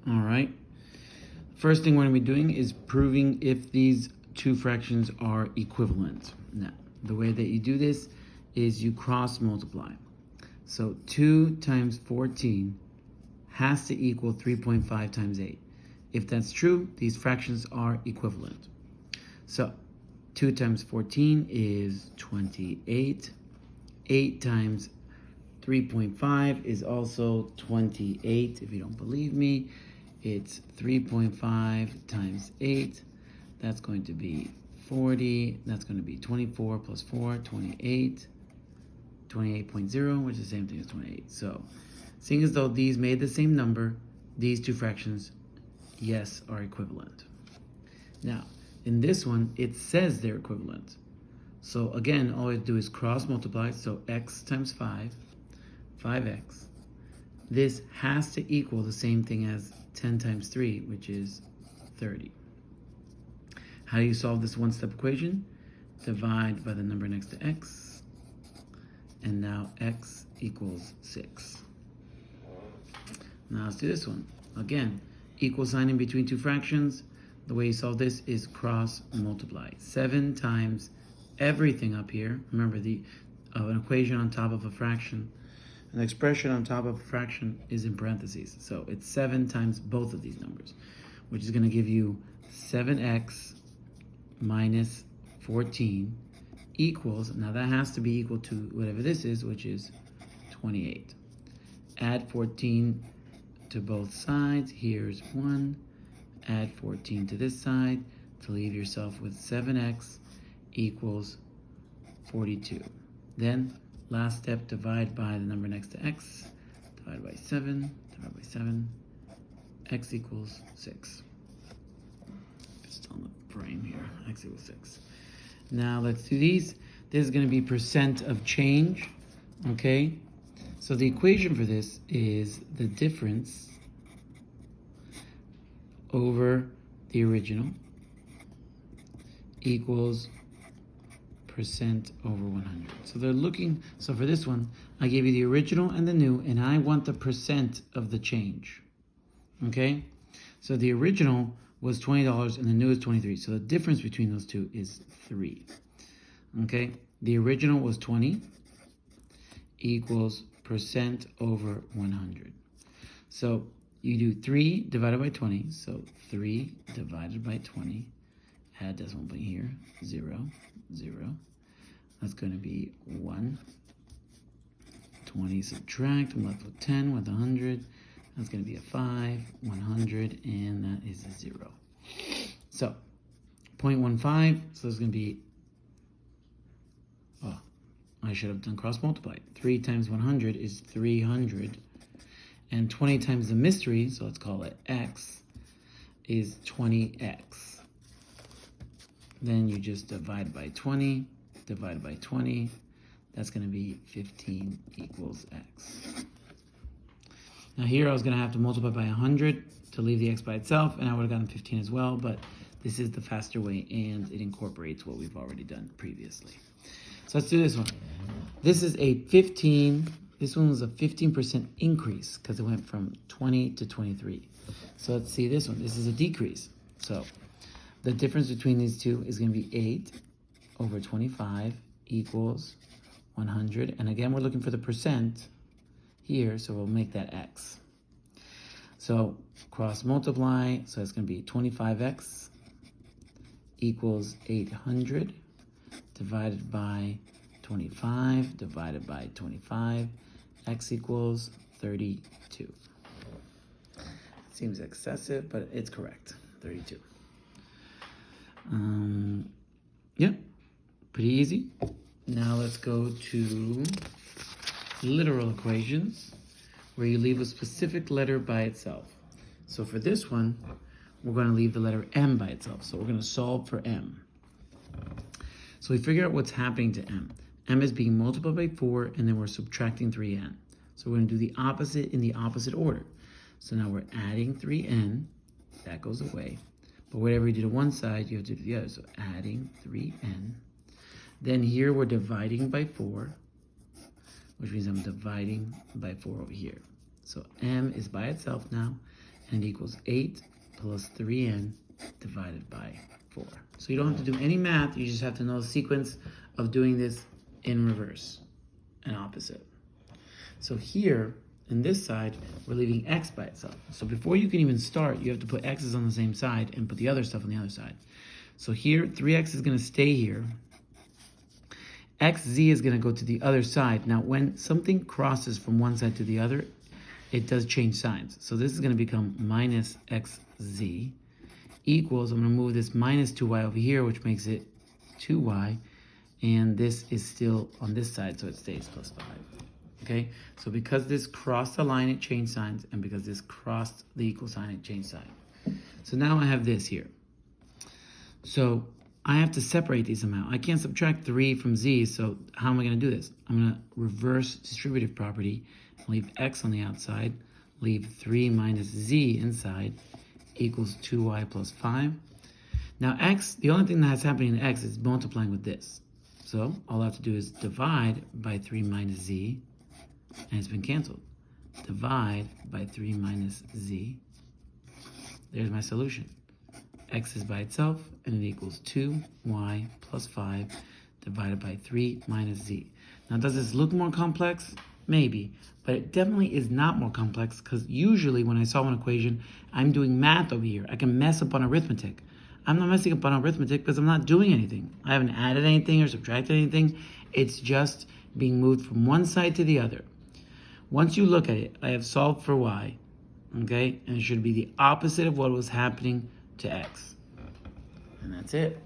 All right. First thing we're going to be doing is proving if these two fractions are equivalent. Now, the way that you do this is you cross multiply. So 2 times 14 has to equal 3.5 times 8. If that's true, these fractions are equivalent. So 2 times 14 is 28. 8 times 3.5 is also 28. If you don't believe me, it's 3.5 times 8. That's going to be 40. That's going to be 24 plus 4, 28. 28.0, which is the same thing as 28. So, seeing as though these made the same number, these two fractions, yes, are equivalent. Now, in this one, it says they're equivalent. So again, all we have to do is cross multiply. So x times 5, 5x. This has to equal the same thing as 10 times 3, which is 30. How do you solve this one-step equation? Divide by the number next to x, and now x equals 6. Now let's do this one. Again, equal sign in between two fractions. The way you solve this is cross multiply. 7 times everything up here. Remember, an equation on top of a fraction, an expression on top of a fraction is in parentheses. So it's 7 times both of these numbers, which is going to give you 7x minus 14 equals, now that has to be equal to whatever this is, which is 28. Add 14 to both sides. Here's 1. Add 14 to this side to leave yourself with 7x equals 42. Then, last step, divide by the number next to x. Divide by 7. Divide by 7. X equals 6. Just on the frame here. X equals 6. Now let's do these. This is going to be percent of change. Okay? So the equation for this is the difference over the original equals percent over 100. So they're looking, so for this one, I gave you the original and the new, and I want the percent of the change. Okay? So the original was $20 and the new is 23. So the difference between those two is 3. Okay? The original was 20 equals percent over 100. So you do 3 divided by 20. So 3 divided by 20. Add decimal point here. 0, 0. That's going to be 1. 20 subtract. I'm left with 10 with 100. That's going to be a 5, 100, and that is a 0. So 0.15. So it's going to be, oh, I should have done cross multiply. 3 times 100 is 300. And 20 times the mystery, so let's call it x, is 20x. Then you just divide by 20, divide by 20. That's going to be 15 equals x. Now here I was going to have to multiply by 100 to leave the x by itself, and I would have gotten 15 as well, but this is the faster way, and it incorporates what we've already done previously. So let's do this one. This is a 15, this one was a 15% increase because it went from 20 to 23. So let's see this one. This is a decrease. So the difference between these two is going to be 8 over 25 equals 100. And again, we're looking for the percent here, so we'll make that x. So cross multiply, so it's going to be 25x equals 800 divided by 25 divided by 25. X equals 32. Seems excessive, but it's correct. 32. Yeah, pretty easy. Now let's go to literal equations, where you leave a specific letter by itself. So for this one, we're going to leave the letter m by itself. So we're going to solve for m. So we figure out what's happening to m. M is being multiplied by 4, and then we're subtracting 3n. So we're going to do the opposite in the opposite order. So now we're adding 3n. That goes away. But whatever you do to one side, you have to do the other. So adding 3n. Then here we're dividing by 4, which means I'm dividing by 4 over here. So m is by itself now, and it equals 8 plus 3n divided by 4. So you don't have to do any math, you just have to know the sequence of doing this in reverse and opposite. So here, in this side, we're leaving x by itself. So before you can even start, you have to put x's on the same side and put the other stuff on the other side. So here, 3x is going to stay here. xz is going to go to the other side. Now, when something crosses from one side to the other, it does change signs. So this is going to become minus xz equals, I'm going to move this minus 2y over here, which makes it 2y. And this is still on this side, so it stays plus 5. Okay, so because this crossed the line, it changed signs, and because this crossed the equal sign, it changed sign. So now I have this here. So I have to separate these somehow. I can't subtract 3 from z, so how am I going to do this? I'm going to reverse distributive property, leave x on the outside, leave 3 minus z inside, equals 2y plus 5. Now x, the only thing that's happening in x is multiplying with this. So all I have to do is divide by 3 minus z, and it's been canceled. Divide by 3 minus z. There's my solution. X is by itself, and it equals 2y plus 5 divided by 3 minus z. Now, does this look more complex? Maybe, but it definitely is not more complex, because usually when I solve an equation, I'm doing math over here. I can mess up on arithmetic. I'm not messing up on arithmetic because I'm not doing anything. I haven't added anything or subtracted anything. It's just being moved from one side to the other. Once you look at it, I have solved for y, okay? And it should be the opposite of what was happening to x. And that's it.